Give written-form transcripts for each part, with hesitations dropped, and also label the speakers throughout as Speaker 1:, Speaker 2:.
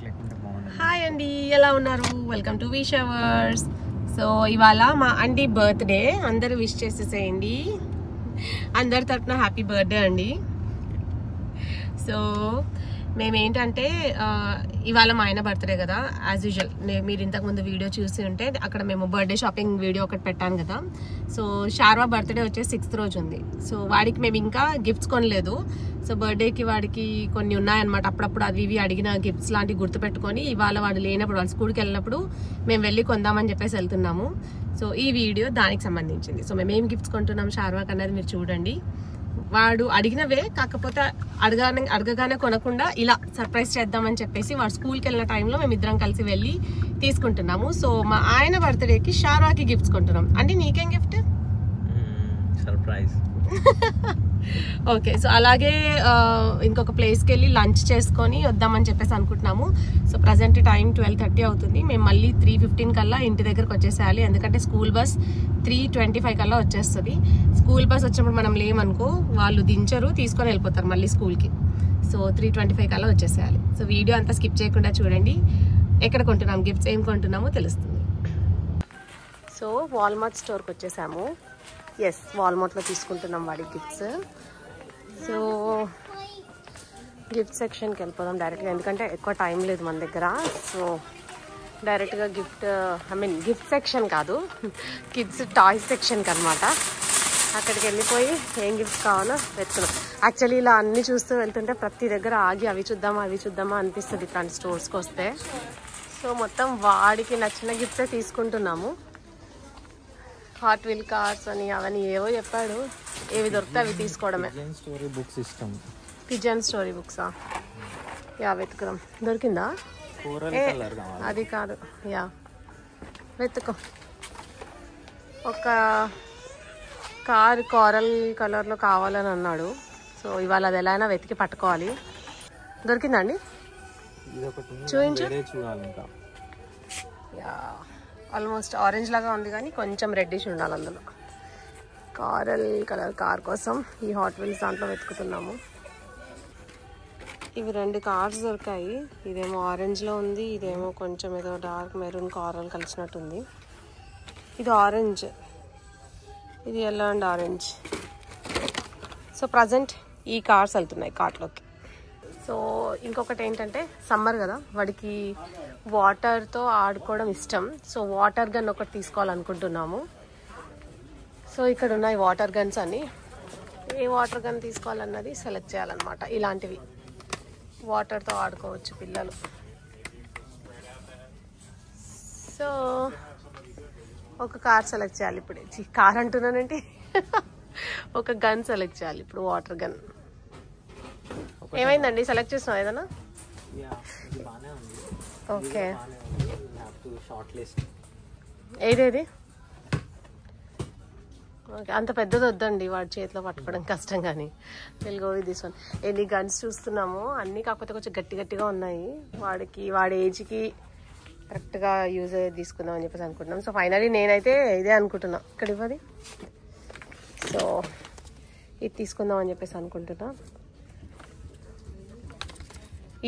Speaker 1: Hi అండి, ఎలా ఉన్నారు? Welcome to విషవర్స్. సో ఇవాళ మా అండి బర్త్డే, అందరూ విష్ చేసేసేయండి. అందరి తరపున హ్యాపీ బర్త్డే అండి. సో మేమేంటంటే ఇవాళ మా ఆయన బర్త్డే కదా, యాజ్ యూజువల్ మీరు ఇంతకుముందు వీడియో చూసి ఉంటే అక్కడ మేము బర్త్డే షాపింగ్ వీడియో ఒకటి పెట్టాను కదా. సో శార్వా బర్త్డే వచ్చేసి 6th రోజు ఉంది. సో వాడికి మేము ఇంకా గిఫ్ట్స్ కొనలేదు. సో బర్త్డేకి వాడికి కొన్ని ఉన్నాయన్నమాట. అప్పుడప్పుడు అవి ఇవి అడిగిన గిఫ్ట్స్ లాంటివి గుర్తుపెట్టుకొని ఇవాళ వాడు లేనప్పుడు, వాళ్ళ స్కూల్కి వెళ్ళినప్పుడు మేము వెళ్ళి కొందామని చెప్పేసి వెళ్తున్నాము. సో ఈ వీడియో దానికి సంబంధించింది. సో మేము ఏం గిఫ్ట్స్ కొంటున్నాం శార్వాకి అన్నది మీరు చూడండి. వాడు అడిగినవే, కాకపోతే అడగగానే కొనకుండా ఇలా సర్ప్రైజ్ చేద్దామని చెప్పేసి వాడు స్కూల్కి వెళ్ళిన టైంలో మేము ఇద్దరం కలిసి వెళ్ళి తీసుకుంటున్నాము. సో మా ఆయన బర్త్డేకి శార్వాకి గిఫ్ట్స్ కొంటున్నాం. అంటే నీకేం గిఫ్ట్?
Speaker 2: సర్ప్రైజ్.
Speaker 1: ఓకే, సో అలాగే ఇంకొక ప్లేస్కి వెళ్ళి లంచ్ చేసుకొని వద్దామని చెప్పేసి అనుకుంటున్నాము. సో ప్రజెంట్ టైం 12:30 అవుతుంది. మేము మళ్ళీ 3:15 కల్లా ఇంటి దగ్గరకు వచ్చేసేయాలి, ఎందుకంటే స్కూల్ బస్ 3:25 కల్లా వచ్చేస్తుంది. స్కూల్ బస్ వచ్చినప్పుడు మనం లేమనుకో వాళ్ళు దించరు, తీసుకొని వెళ్ళిపోతారు మళ్ళీ స్కూల్కి. సో 3:25 కల్లా వచ్చేసేయాలి. సో వీడియో అంతా స్కిప్ చేయకుండా చూడండి. ఎక్కడ కొంటున్నాం గిఫ్ట్స్, ఏం కొంటున్నామో తెలుస్తుంది. సో వాల్మార్ట్ స్టోర్కి వచ్చేసాము. ఎస్, వాల్మార్ట్లో తీసుకుంటున్నాం వాడి గిఫ్ట్స్. సో గిఫ్ట్ సెక్షన్కి వెళ్ళిపోదాం డైరెక్ట్గా, ఎందుకంటే ఎక్కువ టైం లేదు మన దగ్గర. సో డైరెక్ట్గా గిఫ్ట్ సెక్షన్ కాదు, కిడ్స్ టాయ్స్ సెక్షన్కి అనమాట. అక్కడికి వెళ్ళిపోయి ఏం గిఫ్ట్స్ కావాలో వెతుకున్నాం. యాక్చువల్లీ ఇలా అన్ని చూస్తూ వెళ్తుంటే ప్రతి దగ్గర ఆగి అవి చూద్దామా అనిపిస్తుంది ఇట్లాంటి స్టోర్స్కి వస్తే. సో మొత్తం వాడికి నచ్చిన గిఫ్ట్సే తీసుకుంటున్నాము. హాట్ వీల్ కార్స్ అని అవన్నీ ఏవో చెప్పాడు, ఏవి దొరికితే అవి తీసుకోవడమే. పిజన్ స్టోరీ బుక్సా? యా, వెతుకుదాం. దొరికిందా? అది కాదు, యా వెతుకో. ఒక కార్ కోరల్ కలర్లో కావాలని అన్నాడు. సో ఇవాళ అది ఎలా అయినా వెతికి పట్టుకోవాలి. దొరికిందండి? చూపించు. యా, ఆల్మోస్ట్ ఆరెంజ్ లాగా ఉంది కానీ కొంచెం రెడ్డిష్ ఉండాలి అందులో. కోరల్ కలర్ కార్ కోసం ఈ హాట్ వీల్స్ దాంట్లో వెతుకుతున్నాము. ఇవి 2 కార్స్ దొరికాయి. ఇదేమో ఆరెంజ్లో ఉంది, ఇదేమో కొంచెం ఏదో డార్క్ మెరూన్ కోరల్ కలిసినట్టుంది. ఇది ఆరెంజ్, ఇది yellow and orange. So present ఈ కార్స్ వెళ్తున్నాయి కార్ట్లోకి. సో ఇంకొకటి ఏంటంటే సమ్మర్ కదా, వాడికి వాటర్తో ఆడుకోవడం ఇష్టం. సో వాటర్ గన్ ఒకటి తీసుకోవాలనుకుంటున్నాము. సో ఇక్కడ ఉన్నాయి వాటర్ గన్స్ అని. ఏ వాటర్ గన్ తీసుకోవాలన్నది సెలెక్ట్ చేయాలన్నమాట. ఇలాంటివి వాటర్తో ఆడుకోవచ్చు పిల్లలు. సో ఒక కార్ సెలెక్ట్ చేయాలి ఇప్పుడు. కార్ అంటున్నానంటే ఒక గన్ సెలెక్ట్ చేయాలి ఇప్పుడు, వాటర్ గన్. ఏమైందండి, సెలెక్ట్ చేస్తున్నావు ఏదైనా? ఓకే, ఏదేది? ఓకే, అంత పెద్దది వద్దండి, వాడి చేతిలో పట్టుకోవడం కష్టం. కానీ వెలుగోవి తీసుకొని ఎన్ని గన్స్ చూస్తున్నాము అన్నీ, కాకపోతే కొంచెం గట్టిగా ఉన్నాయి. వాడి ఏజ్కి కరెక్ట్గా యూజ్ అయ్యేది తీసుకుందాం అని చెప్పేసి అనుకుంటున్నాం. సో ఫైనలీ నేనైతే ఇదే అనుకుంటున్నా, ఇక్కడ ఇవ్వది. సో ఇది తీసుకుందాం అని చెప్పేసి అనుకుంటున్నా.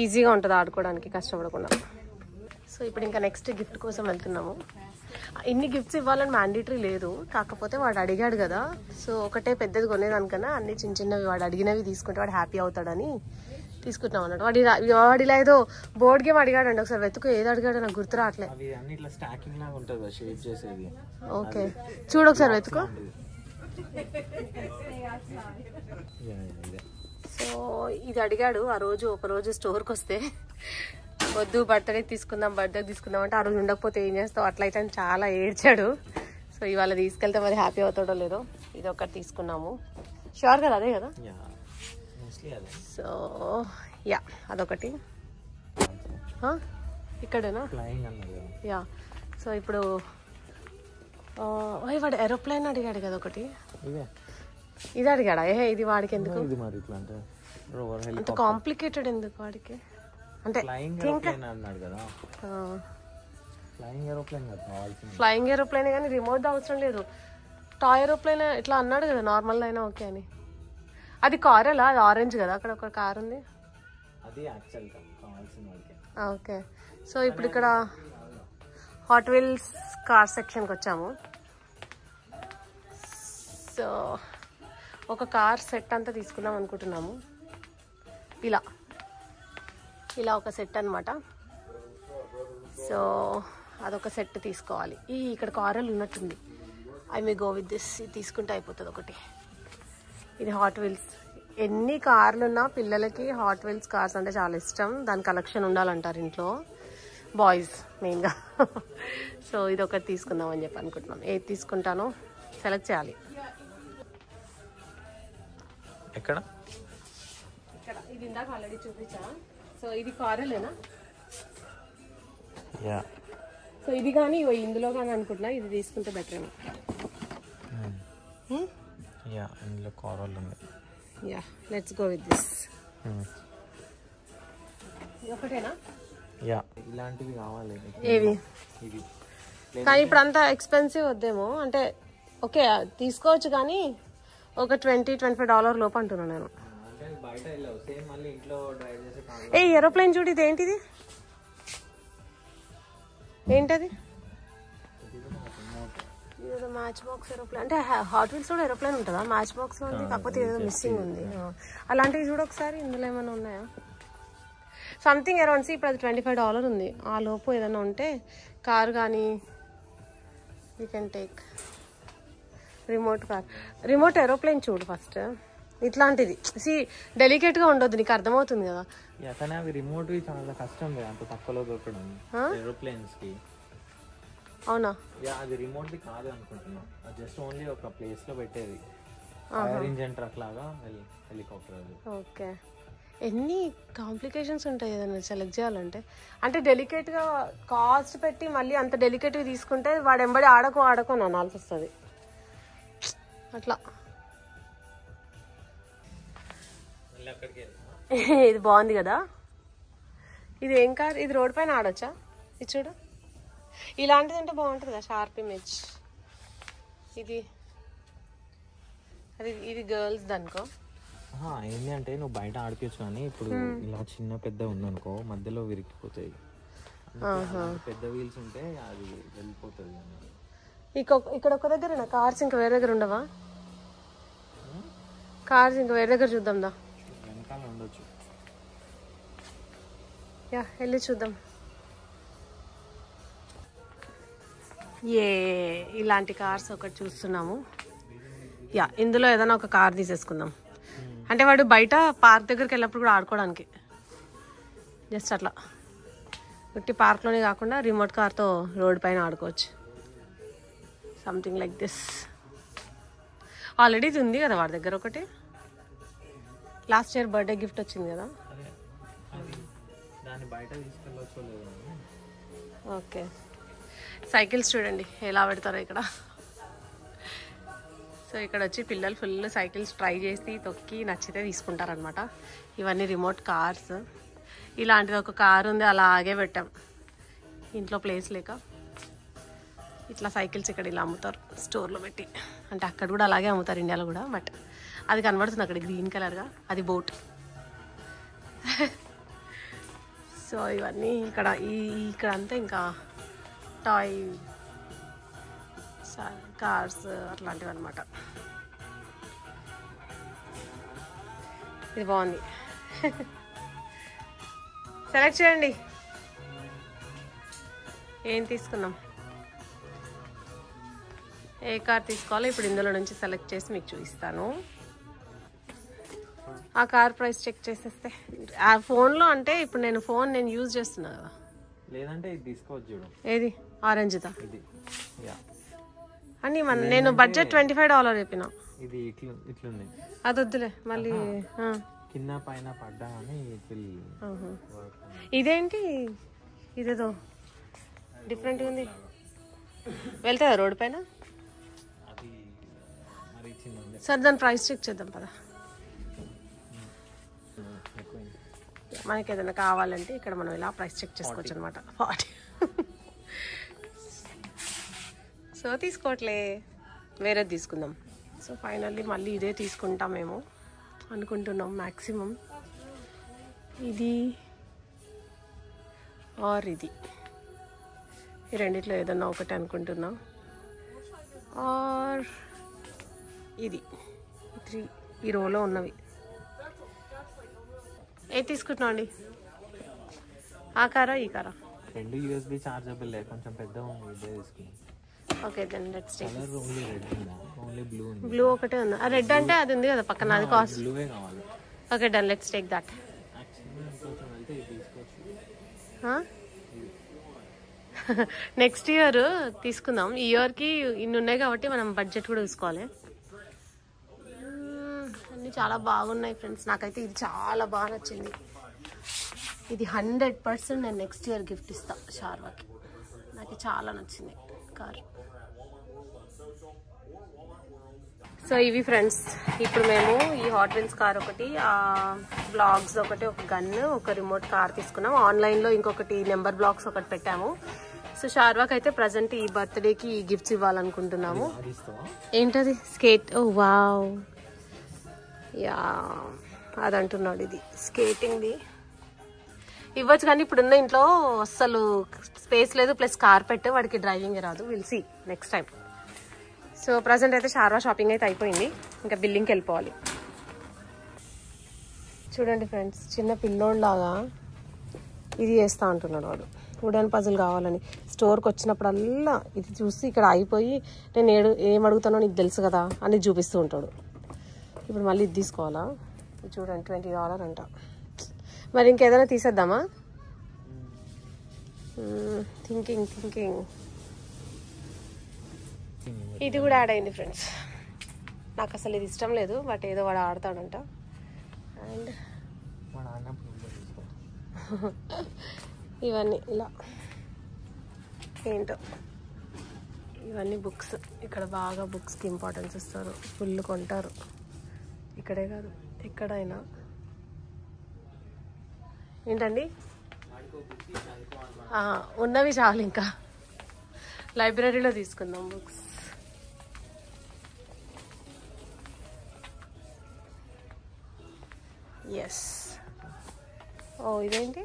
Speaker 1: ఈజీగా ఉంటుంది ఆడుకోవడానికి, కష్టపడకుండా. సో ఇప్పుడు ఇంకా నెక్స్ట్ గిఫ్ట్ కోసం వెళ్తున్నాము. ఇన్ని గిఫ్ట్స్ ఇవ్వాలని మ్యాండేటరీ లేదు, కాకపోతే వాడు అడిగాడు కదా. సో ఒకటే పెద్దది కొనేదానికన్నా అన్ని చిన్నవి వాడు అడిగినవి తీసుకుంటే వాడు హ్యాపీ అవుతాడని తీసుకుంటున్నాం అన్నట్టు. వాడిలా ఏదో బోర్డ్ గేమ్ అడిగాడండి, ఒకసారి వెతుకు. ఏది అడిగాడో నాకు గుర్తు రావట్లేదు. ఓకే, చూడు ఒకసారి వెతుకో. సో ఇది అడిగాడు ఆ రోజు. ఒకరోజు స్టోర్కి వస్తే వద్దు బర్త్డేకి తీసుకుందాం అంటే ఆ రోజు ఉండకపోతే ఏం చేస్తావు అట్లయితే అని చాలా ఏడ్చాడు. సో ఇవాళ తీసుకెళ్తే మరి హ్యాపీ అవుతాడో లేదో. ఇది ఒకటి తీసుకున్నాము. షూర్ కదా, అదే కదా? సో యా, అదొకటి. ఇక్కడేనా? యా. సో ఇప్పుడు వాడు ఏరోప్లేన్ అడిగాడు కదా ఒకటి. ఇది అడిగాడా? ఇది వాడికి ఎందుకు అంత కాంప్లికేటెడ్? ఎందుకు వాడికి అంటే ఫ్లయింగ్ ఏరోప్లేన్ కానీ రిమోట్ అవసరం లేదు. టాయ్ ఏరోప్లేన్ ఇట్లా అన్నాడు కదా, నార్మల్ అయినా ఓకే అని. అది కార్ అలా, అది ఆరెంజ్ కదా, అక్కడ ఒక కార్ ఉంది. ఓకే. సో ఇప్పుడు ఇక్కడ హాట్ వీల్స్ కార్ సెక్షన్కి వచ్చాము. సో ఒక కార్ సెట్ అంతా తీసుకుందాం అనుకుంటున్నాము. ఇలా ఒక సెట్ అనమాట. సో అదొక సెట్ తీసుకోవాలి. ఇక్కడ కార్లు ఉన్నట్టుంది. I may go with this. ఇది తీసుకుంటే అయిపోతుంది ఒకటి. ఇది హాట్ వీల్స్. ఎన్ని కార్లు ఉన్నా పిల్లలకి హాట్ వీల్స్ కార్స్ అంటే చాలా ఇష్టం. దాని కలెక్షన్ ఉండాలంటారు ఇంట్లో, బాయ్స్ మెయిన్గా. సో ఇది ఒకటి తీసుకుందాం అని చెప్పి అనుకుంటున్నాం. ఏది తీసుకుంటానో సెలెక్ట్ చేయాలి.
Speaker 2: ఎక్కడ?
Speaker 1: ఇక్కడ ఇది ఇందాక ఆల్రెడీ చూపించా. సో ఇది కారులేనా?
Speaker 2: యా.
Speaker 1: సో ఇది కానీ ఇందులో కానీ అనుకుంటున్నా ఇది తీసుకుంటే బెటర్ ఏమో.
Speaker 2: యా, ఇందులో కార్లు ఉంది.
Speaker 1: Yeah, let's go with this. ఒకటేనా?
Speaker 2: యా, ఇలాంటివి కావాలి.
Speaker 1: ఏవి?
Speaker 2: ఇది
Speaker 1: కానీ ఇప్పుడు అంతా ఎక్స్పెన్సివ్ వద్దేమో. అంటే ఓకే తీసుకోవచ్చు కానీ ఒక $20-25 లోపు అంటున్నాను నేను. ఏరోప్లేన్ చూడు. ఇది ఏంటిది? ఏంటది? ఏదో మ్యాచ్ బాక్స్ ఏరోప్లేన్. అంటే హాట్ వీల్స్ కూడా ఏరోప్లేన్ ఉంటుందా? మ్యాచ్ బాక్స్ ఉంది, కాకపోతే ఏదో మిస్సింగ్ ఉంది. అలాంటివి చూడు ఒకసారి. ఇందులో ఏమైనా ఉన్నాయా? Something around. ఇప్పుడు అది $25 ఉంది. ఆ లోపు ఏదైనా ఉంటే కార్ కానీ you can take. Remote car, remote aeroplane చూడు ఫస్ట్. ఇట్లాంటిది డెలికేట్ గా ఉండొద్దు, నీకు అర్థమవుతుంది కదా.
Speaker 2: కానీ అవి రిమోట్ చాలా కష్టం అంత తక్కువలో దొరకడం ఏరోప్లేన్స్ కి.
Speaker 1: అవునా?
Speaker 2: అది రిమోట్ ది కాదు అనుకుంటున్నా. జస్ట్ ఓన్లీ ఒక ప్లేస్ లో పెట్టేది. ఫైర్ ఇంజిన్ ట్రక్ లాగా హెలికాప్టర్.
Speaker 1: ఓకే. ఎన్ని కాంప్లికేషన్స్ ఉంటాయి ఏదైనా సెలెక్ట్ చేయాలంటే. అంటే డెలికేట్గా కాస్ట్ పెట్టి మళ్ళీ అంత డెలికేట్గా తీసుకుంటే వాడు ఎంబడి ఆడకో అని అనాల్సి వస్తుంది. అట్లా. ఇది బాగుంది కదా. ఇది ఏం కార్? ఇది రోడ్ పైన ఆడొచ్చా? ఇది చూడు. ఇలాంటిది అంటే బాగుంటుంది కదా, షార్ప్ ఇమేజ్. ఇది గర్ల్స్ దనుకో.
Speaker 2: ఏంటి అంటే నువ్వు బయట ఆడిపించు, కానీ ఇప్పుడు ఇలా చిన్న పెద్ద ఉందనుకో మధ్యలో విరిగిపోతాయి. పెద్ద వీల్స్ ఉంటే అది వెళ్ళిపోతుంది.
Speaker 1: ఇక్కడ ఒక దగ్గర కార్స్ ఇంకా వేరే దగ్గర ఉండవా? కార్స్ ఇంకా వేరే దగ్గర చూద్దాం దా.
Speaker 2: వెనకాల ఉండొచ్చు.
Speaker 1: యా, వెళ్ళి చూద్దాం. ఇలాంటి కార్స్ ఒకటి చూస్తున్నాము. యా, ఇందులో ఏదైనా ఒక కార్ తీసేసుకుందాం. అంటే వాడు బయట పార్క్ దగ్గరికి వెళ్ళినప్పుడు కూడా ఆడుకోవడానికి జస్ట్ అట్లా ఉట్టి పార్క్లోనే కాకుండా రిమోట్ కార్తో రోడ్ పైన ఆడుకోవచ్చు. Something like this. ఆల్రెడీ ఇది ఉంది కదా వాడి దగ్గర ఒకటి. లాస్ట్ ఇయర్ బర్త్డే గిఫ్ట్ వచ్చింది కదా. ఓకే. సైకిల్స్ చూడండి ఎలా పెడతారో ఇక్కడ. సో ఇక్కడ వచ్చి పిల్లలు ఫుల్ సైకిల్స్ ట్రై చేసి తొక్కి నచ్చితే తీసుకుంటారనమాట. ఇవన్నీ రిమోట్ కార్స్. ఇలాంటిది ఒక కార్ ఉంది, అలాగే పెట్టాం ఇంట్లో ప్లేస్ లేక. ఇట్లా సైకిల్స్ ఇక్కడ ఇలా అమ్ముతారు స్టోర్లో పెట్టి. అంటే అక్కడ కూడా అలాగే అమ్ముతారు ఇండియాలో కూడా. బట్ అది కనబడుతుంది అక్కడ గ్రీన్ కలర్గా, అది బోట్. సో ఇవన్నీ ఇక్కడ అంతా ఇంకా టాయ్ కార్స్ అట్లాంటివి అనమాట. ఇది బాగుంది. సెలెక్ట్ చేయండి ఏం తీసుకున్నాం, ఏ కార్ తీసుకోవాలో ఇప్పుడు ఇందులో నుంచి సెలెక్ట్ చేసి మీకు చూపిస్తాను. ఆ కార్ ప్రైస్ చెక్ చేసేస్తే ఆ ఫోన్లో. అంటే ఇప్పుడు నేను యూజ్ చేస్తున్నా కదా.
Speaker 2: లేదంటే ఇది తీసుకోవచ్చు చూడు.
Speaker 1: ఏది? ఆరెంజ్దా? అని నేను బడ్జెట్ $25 చెప్పిన.
Speaker 2: ఇది ఇట్లుంది.
Speaker 1: అది వద్దులే మళ్ళీ.
Speaker 2: కింద పైన పడ్డా అని.
Speaker 1: ఇదేంటి? ఇదేదో డిఫరెంట్గా ఉంది. వెళ్తుందా రోడ్డు పైన? సార్ దాని ప్రైస్ చెక్ చేద్దాం పదా. మనకి ఏదైనా కావాలంటే ఇక్కడ మనం ఇలా ప్రైస్ చెక్ చేసుకోవచ్చు అనమాట. 40. సో తీసుకోవట్లే, వేరేది తీసుకుందాం. సో ఫైనల్లీ మళ్ళీ ఇదే తీసుకుంటామేమో అనుకుంటున్నాం మ్యాక్సిమం. ఇది ఆర్ ఇది. ఈ రెండిట్లో ఏదన్నా ఒకటి అనుకుంటున్నా. ఆర్ ఇది 3 ఈ రోలో ఉన్నవి. ఏది తీసుకుంటున్నావు అండి? ఆ కారా ఈ కారా?
Speaker 2: రెండు యూఎస్బి చార్జబుల్ కొంచెం పెద్ద ఇదే తీసుకున్నాం.
Speaker 1: Okay then let's take.
Speaker 2: Colour only red ఉందా? ఓన్లీ బ్లూ ఉంది.
Speaker 1: బ్లూ ఒకటే ఉంది. ఆ రెడ్ అంటే అది ఉంది కదా పక్కన, అది కాస్ట్.
Speaker 2: బ్లూవే కావాలి.
Speaker 1: Okay done let's take that. Next year తీసుకుందాం. ఈ ఇయర్కి ఇన్ని ఉన్నాయి కాబట్టి మనం బడ్జెట్ కూడా చూసుకోవాలి. అన్నీ చాలా బాగున్నాయి ఫ్రెండ్స్. నాకైతే ఇది చాలా బాగా నచ్చింది. ఇది 100% నేను నెక్స్ట్ ఇయర్ గిఫ్ట్ ఇస్తా షార్వాకి. నాకు చాలా నచ్చింది కార్. సో ఇవి ఫ్రెండ్స్, ఇప్పుడు మేము ఈ హాట్ వీల్స్ కార్ ఒకటి, బ్లాగ్స్ ఒకటి, ఒక గన్, ఒక రిమోట్ కార్ తీసుకున్నాం. ఆన్లైన్లో ఇంకొకటి నెంబర్ బ్లాగ్స్ ఒకటి పెట్టాము. సో షార్వాకి అయితే ప్రజెంట్ ఈ బర్త్డేకి గిఫ్ట్స్ ఇవ్వాలనుకుంటున్నాము. ఏంటది? స్కేట్. ఓ వావ్, యా అది అంటున్నాడు. ఇది స్కేటింగ్ది ఇవ్వచ్చు కానీ ఇప్పుడున్న ఇంట్లో అస్సలు స్పేస్ లేదు, ప్లస్ కార్పెట్, వాడికి డ్రైవింగ్ రాదు. Will see next time. So present అయితే షార్వా షాపింగ్ అయితే అయిపోయింది, ఇంకా బిల్లింగ్కి వెళ్ళిపోవాలి. చూడండి ఫ్రెండ్స్, చిన్న పిల్లోడ్లాగా ఇది చేస్తూ ఉంటున్నాడు వాడు. వుడెన్ పజిల్ కావాలని స్టోర్కి వచ్చినప్పుడల్లా ఇది చూసి ఇక్కడ అయిపోయి నేను ఏం అడుగుతానో నీకు తెలుసు కదా అని చూపిస్తూ ఉంటాడు. ఇప్పుడు మళ్ళీ ఇది తీసుకోవాలా? ఇది చూడండి $20 అంట. మరి ఇంకేదైనా తీసేద్దామా? థింకింగ్. ఇది కూడా యాడ్ అయింది ఫ్రెండ్స్. నాకు అసలు ఇది ఇష్టం లేదు, బట్ ఏదో వాడు ఆడతాడంట. అండ్ ఇవన్నీ ఇలా ఏంటో, ఇవన్నీ బుక్స్. ఇక్కడ బాగా బుక్స్కి ఇంపార్టెన్స్ ఇస్తారు, ఫుల్ కొంటారు. ఇక్కడే కాదు ఎక్కడైనా. ఏంటండి? ఉన్నవి చాలు, ఇంకా లైబ్రరీలో తీసుకుందాం బుక్స్. ఎస్. ఓ ఇదేంటి?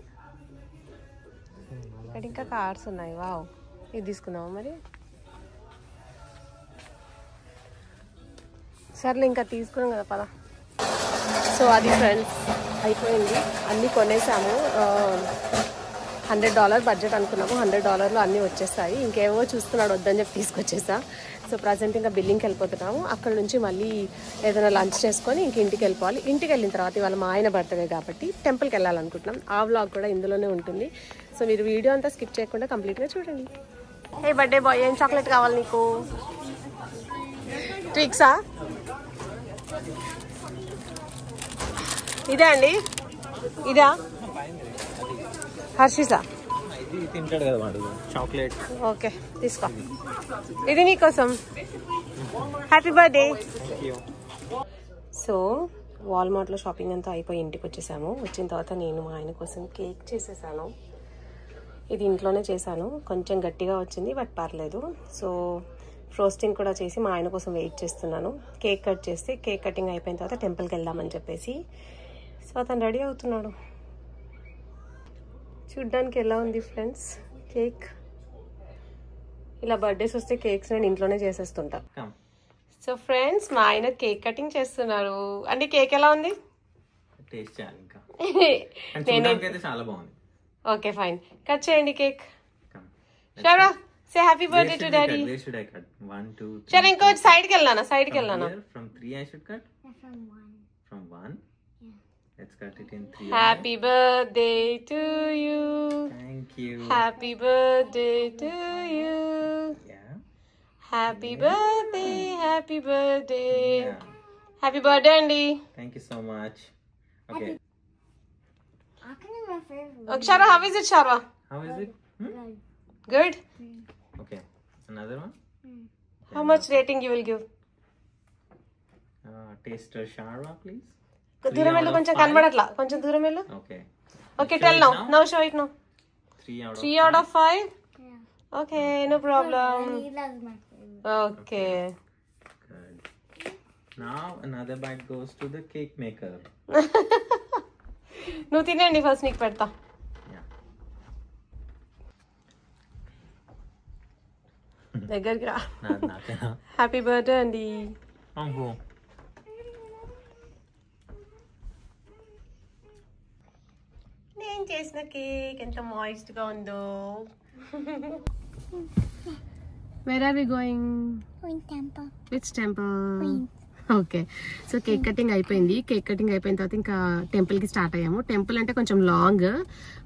Speaker 1: ఇక్కడ ఇంకా కార్స్ ఉన్నాయి. వావ్, ఇది తీసుకుందామా మరి? సర్లే ఇంకా తీసుకున్నాం కదా, పద. సో అది ఫ్రెండ్స్ అయిపోయింది, అన్నీ కొనేసాము. $100 బడ్జెట్ అనుకున్నాము. $100లో అన్నీ వచ్చేస్తాయి. ఇంకేవో చూస్తున్నాడు, వద్దని చెప్పి తీసుకొచ్చేసా. సో ప్రజెంట్ ఇంకా బిల్లింగ్కి వెళ్ళిపోతున్నాము. అక్కడ నుంచి మళ్ళీ ఏదైనా లంచ్ చేసుకొని ఇంక ఇంటికి వెళ్ళిపోవాలి. ఇంటికి వెళ్ళిన తర్వాత ఇవాళ మా ఆయన బర్త్డే కాబట్టి టెంపుల్కి వెళ్ళాలనుకుంటున్నాం. ఆ వ్లాగ్ కూడా ఇందులోనే ఉంటుంది. సో మీరు వీడియో అంతా స్కిప్ చేయకుండా కంప్లీట్గా చూడండి. ఏ బర్త్డే బాయ్, ఏం చాక్లెట్ కావాలి నీకు? ట్విక్సా? ఇదే అండి, ఇదా? హర్షీసా?
Speaker 2: తింటాడు కదా వాడు చాక్లెట్.
Speaker 1: ఓకే తీసుకో, ఇది నీకోసం. Happy birthday. సో వాల్మార్ట్లో షాపింగ్ అంతా అయిపోయి ఇంటికి వచ్చేసాము. వచ్చిన తర్వాత నేను మా ఆయన కోసం కేక్ చేసేసాను. ఇది ఇంట్లోనే చేశాను, కొంచెం గట్టిగా వచ్చింది బట్ పర్లేదు. సో ఫ్రోస్టింగ్ కూడా చేసి మా ఆయన కోసం వెయిట్ చేస్తున్నాను. కేక్ కట్ చేస్తే కేక్ కటింగ్ అయిపోయిన తర్వాత టెంపుల్కి వెళ్దామని చెప్పేసి. సో అతను రెడీ అవుతున్నాడు. చూడ్డానికి ఎలా ఉంది ఫ్రెండ్స్ కేక్? ఇలా బర్త్డేస్ వస్తే కేక్స్ నేను ఇంట్లోనే చేసేస్తుంటా. సో ఫ్రెండ్స్, మా ఆయన కేక్ కటింగ్ చేస్తున్నారు. అంటే కేక్ ఎలా ఉంది?
Speaker 2: టేస్ట్ చేయాలి ఇంకా. నేనైతే చాలా బాగుంది.
Speaker 1: ఓకే ఫైన్, కట్ చేయండి cake. Shara say happy birthday to daddy.
Speaker 2: Where should I cut? 1 2 3.
Speaker 1: చలో ఇంకో సైడ్ కి వెళ్ళానా? సైడ్ కి వెళ్ళానా?
Speaker 2: From 3 I should cut? From 1? Yeah. Let's cut it in 3.
Speaker 1: Happy birthday to you.
Speaker 2: Thank you.
Speaker 1: Happy birthday to you.
Speaker 2: Yeah.
Speaker 1: Happy birthday, happy birthday.
Speaker 2: Yeah.
Speaker 1: Happy birthday Andy.
Speaker 2: Thank you so much. Okay.
Speaker 1: Okay, Shara, how is it, Shara?
Speaker 2: How is it?
Speaker 1: Good.
Speaker 2: Okay. Another one?
Speaker 1: How much rating you will give?
Speaker 2: Taster Sharwa, please.
Speaker 1: దూరం వెళ్ళు, కొంచెం కనబడట్లా, కొంచెం దూరం వెళ్ళు.
Speaker 2: Okay.
Speaker 1: Okay, tell now. Now show it now.
Speaker 2: 3 out of
Speaker 1: 5? Yeah. Okay, no problem. Okay.
Speaker 2: Good. Now another bite goes to the cake maker.
Speaker 1: నువ్వు తినండి first, నీకు పెడతా. దగ్గరికి రా.
Speaker 2: నాకేనా?
Speaker 1: హ్యాపీ బర్త్డే అండి. నేను చేసిన కేక్ ఎంత మాయిస్ట్ గా ఉందో. Where are we going?
Speaker 3: Temple.
Speaker 1: Which temple? Okay, so cake cutting అయిపోయింది. కేక్ కటింగ్ అయిపోయిన తర్వాత ఇంకా టెంపుల్ కి స్టార్ట్ అయ్యాము. టెంపుల్ అంటే కొంచెం లాంగ్,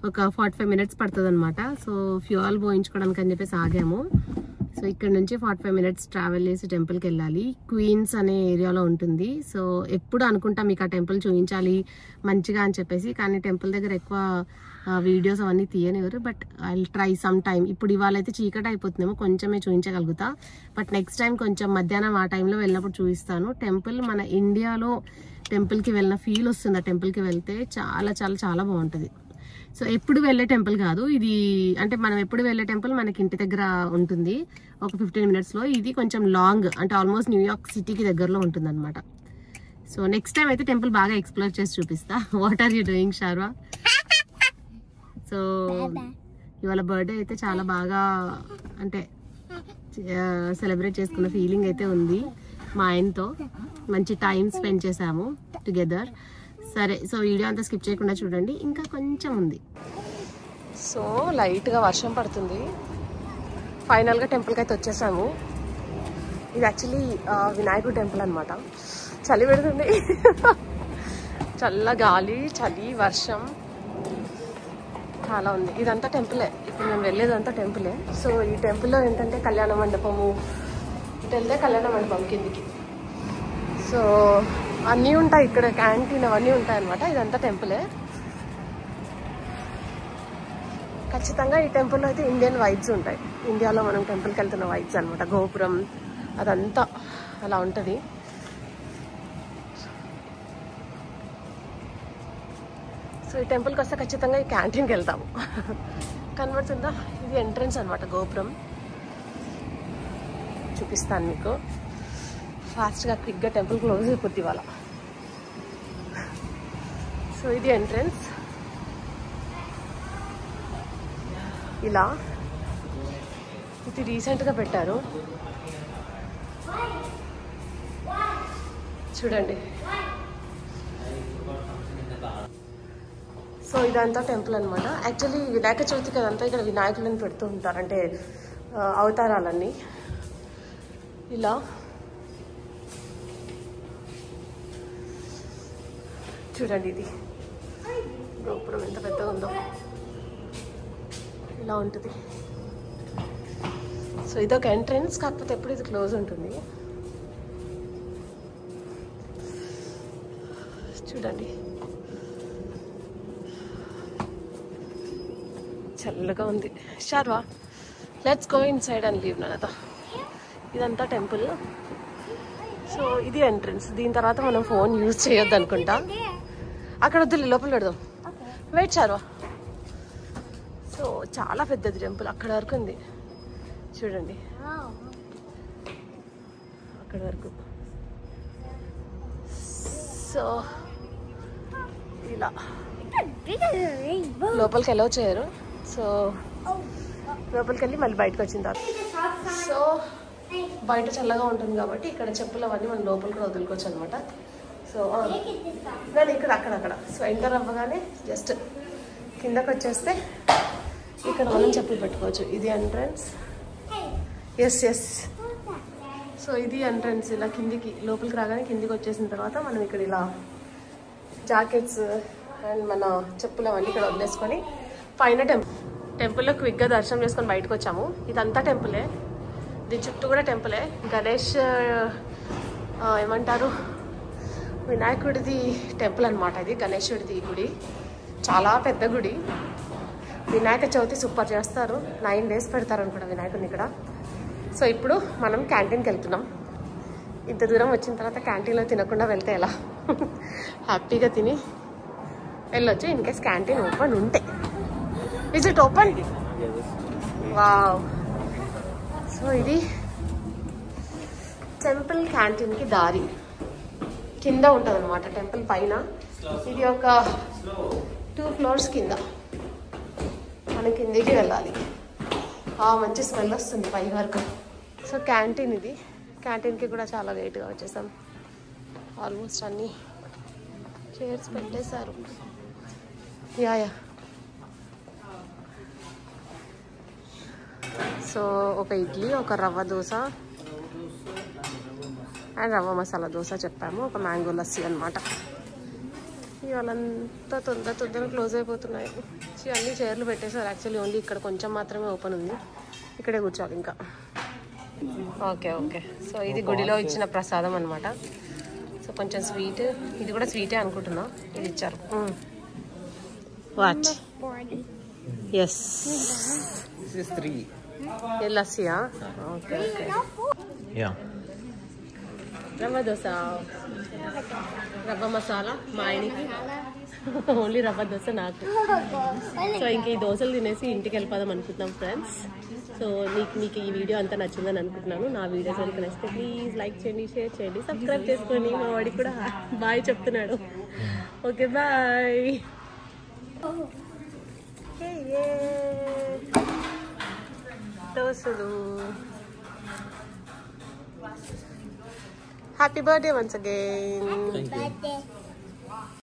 Speaker 1: ఒక 45 minutes పడుతుంది అనమాట. సో ఫ్యూయల్ పోయించుకోవడానికి అని చెప్పేసి ఆగాము. సో ఇక్కడ నుంచి 45 minutes ట్రావెల్ చేసి టెంపుల్కి వెళ్ళాలి. క్వీన్స్ అనే ఏరియాలో ఉంటుంది. సో ఎప్పుడు అనుకుంటా మీకు ఆ టెంపుల్ చూపించాలి మంచిగా అని చెప్పేసి, కానీ టెంపుల్ దగ్గర ఎక్కువ వీడియోస్ అవన్నీ తీయనివ్వరు. But I will try some time. ఇప్పుడు ఇవాళ అయితే చీకటి అయిపోతుందేమో, కొంచెమే చూపించగలుగుతా. బట్ నెక్స్ట్ టైం కొంచెం మధ్యాహ్నం ఆ టైంలో వెళ్ళినప్పుడు చూపిస్తాను. టెంపుల్ మన ఇండియాలో టెంపుల్కి వెళ్ళిన ఫీల్ వస్తుంది. ఆ టెంపుల్కి వెళ్తే చాలా చాలా చాలా బాగుంటుంది. సో ఎప్పుడు వెళ్ళే టెంపుల్ కాదు ఇది, అంటే మనం ఎప్పుడు వెళ్ళే టెంపుల్ మనకి ఇంటి దగ్గర ఉంటుంది ఒక 15 minutesలో. ఇది కొంచెం లాంగ్, అంటే ఆల్మోస్ట్ న్యూయార్క్ సిటీకి దగ్గరలో ఉంటుంది అనమాట. సో నెక్స్ట్ టైం అయితే టెంపుల్ బాగా ఎక్స్ప్లోర్ చేసి చూపిస్తా. What are you doing Sharva? So ఇవాళ బర్త్డే అయితే చాలా బాగా అంటే సెలబ్రేట్ చేసుకున్న ఫీలింగ్ అయితే ఉంది. మా ఆయనతో మంచి టైం స్పెండ్ చేసాము టుగెదర్. సరే, సో వీడియో అంతా స్కిప్ చేయకుండా చూడండి, ఇంకా కొంచెం ఉంది. సో లైట్గా వర్షం పడుతుంది. ఫైనల్గా టెంపుల్కి అయితే వచ్చేసాము. ఇది యాక్చువల్లీ వినాయకుడు టెంపుల్ అనమాట. చలి పెడుతుంది, చల్ల గాలి, చలి, వర్షం చాలా ఉంది. ఇదంతా టెంపులే, ఇప్పుడు మేము వెళ్ళేదంతా టెంపులే. సో ఈ టెంపుల్లో ఏంటంటే కళ్యాణ మండపము, ఇటు వెళ్తే కళ్యాణ మండపం కిందికి. సో అన్నీ ఉంటాయి ఇక్కడ, క్యాంటీన్ అవన్నీ ఉంటాయి అనమాట. ఇదంతా టెంపులే. ఖచ్చితంగా ఈ టెంపుల్లో అయితే ఇండియన్ వైబ్స్ ఉంటాయి. ఇండియాలో మనం టెంపుల్కి వెళ్తున్న వైబ్స్ అనమాట. గోపురం అదంతా అలా ఉంటుంది. సో ఈ టెంపుల్కి వస్తే ఖచ్చితంగా ఈ క్యాంటీన్కి వెళ్తాము. కనబడుతుందా? ఇది ఎంట్రన్స్ అనమాట, గోపురం. చూపిస్తాను మీకు. ఫాస్ట్గా క్విక్గా టెంపుల్ క్లోజ్ అయిపోద్ది ఇవాళ. సో ఇది ఎంట్రన్స్. ఇలా ఇది రీసెంట్గా పెట్టారు చూడండి. సో ఇదంతా టెంపుల్ అనమాట. యాక్చువల్లీ వినాయక చవితికి అదంతా ఇక్కడ వినాయకులను పెడుతూ ఉంటారు, అంటే అవతారాలన్నీ. ఇలా చూడండి, ఇది గోపురం ఎంత పెద్దగా ఉందో, ఇలా ఉంటుంది. సో ఇదొక ఎంట్రన్స్, కాకపోతే ఎప్పుడు ఇది క్లోజ్ ఉంటుంది. చూడండి, చల్లగా ఉంది. Sharva, let's go inside and leave నానత. ఇదంతా టెంపుల్. సో ఇది ఎంట్రన్స్. దీని తర్వాత మనం ఫోన్ యూజ్ చేయొద్దు అనుకుంటా. అక్కడ వద్దు, లోపల పెడదాం. వెయిట్ శార్వా. సో చాలా పెద్దది టెంపుల్, అక్కడ వరకు ఉంది చూడండి, అక్కడ వరకు. సో ఇలా లోపలికి ఎలా చేయరు. సో లోపలికి వెళ్ళి మళ్ళీ బయటకు వచ్చిన తర్వాత, సో బయట చల్లగా ఉంటుంది కాబట్టి ఇక్కడ చెప్పులు అవన్నీ మనం లోపలికి కూడా వదులుకోవచ్చు అనమాట. సో నేను ఇక్కడ అక్కడక్కడ సో ఎంటర్ అవ్వగానే జస్ట్ కిందకు వచ్చేస్తే ఇక్కడ మనం చెప్పులు పెట్టుకోవచ్చు. ఇది ఎంట్రన్స్. Yes yes. సో ఇది ఎంట్రన్స్. ఇలా కిందికి లోపలికి రాగానే కిందికి వచ్చేసిన తర్వాత మనం ఇక్కడ ఇలా జాకెట్స్ అండ్ మన చెప్పులు అవన్నీ ఇక్కడ వదిలేసుకొని పైన టెంపుల్లో క్విక్గా దర్శనం చేసుకొని బయటకు వచ్చాము. ఇదంతా టెంపులే, దీని చుట్టూ కూడా టెంపులే. గణేష్ ఏమంటారు, వినాయకుడిది టెంపుల్ అనమాట. ఇది గణేశుడిది గుడి, చాలా పెద్ద గుడి. వినాయక చవితి సూపర్ చేస్తారు, 9 days పెడతారు అనుకుంటా వినాయకుడిని ఇక్కడ. సో ఇప్పుడు మనం క్యాంటీన్కి వెళ్తున్నాం. ఇంత దూరం వచ్చిన తర్వాత క్యాంటీన్లో తినకుండా వెళ్తే ఎలా? హ్యాపీగా తిని వెళ్ళొచ్చు, ఇన్ కేస్ క్యాంటీన్ ఓపెన్ ఉంటే. Is it open? Wow. So ఇది టెంపుల్ క్యాంటీన్కి దారి కింద ఉంటుంది అనమాట, టెంపుల్ పైన. ఇది ఒక 2 floors కింద మనం కిందికి వెళ్ళాలి. మంచి స్మెల్ వస్తుంది పై వరకు. సో క్యాంటీన్ ఇది. క్యాంటీన్కి కూడా చాలా లేట్గా వచ్చేసాం. ఆల్మోస్ట్ అన్నీ చైర్స్ పెట్టేశారు. యా సో ఒక ఇడ్లీ, ఒక రవ్వ దోశ అండ్ రవ్వ మసాలా దోశ చెప్పాము. ఒక మ్యాంగో లస్సీ అనమాట. ఇవాళంతా తొందరగా క్లోజ్ అయిపోతున్నాయి. అన్ని చైర్లు పెట్టేశారు. యాక్చువల్లీ ఓన్లీ ఇక్కడ కొంచెం మాత్రమే ఓపెన్ ఉంది. ఇక్కడే కూర్చోవాలి ఇంకా. ఓకే. సో ఇది గుడిలో ఇచ్చిన ప్రసాదం అనమాట. సో కొంచెం స్వీట్, ఇది కూడా స్వీటే అనుకుంటున్నా. ఇది ఇచ్చారు. What? Yes, లస్సీయా? Okay. Rava dosa, రవ్వ మసాలా మా ఆయనకి, ఓన్లీ రవ్వ దోశ నాకు. సో ఇంక ఈ దోశలు తినేసి ఇంటికి వెళ్ళిపోదాం అనుకుంటున్నాం ఫ్రెండ్స్. సో మీకు ఈ వీడియో అంతా నచ్చిందని అనుకుంటున్నాను. నా వీడియోస్ కనుక నచ్చితే ప్లీజ్ లైక్ చేయండి, షేర్ చేయండి, సబ్స్క్రైబ్ చేసుకోండి. మా వాడికి కూడా బాయ్ చెప్తున్నాడు. Okay bye. దోశలు. Happy birthday once again.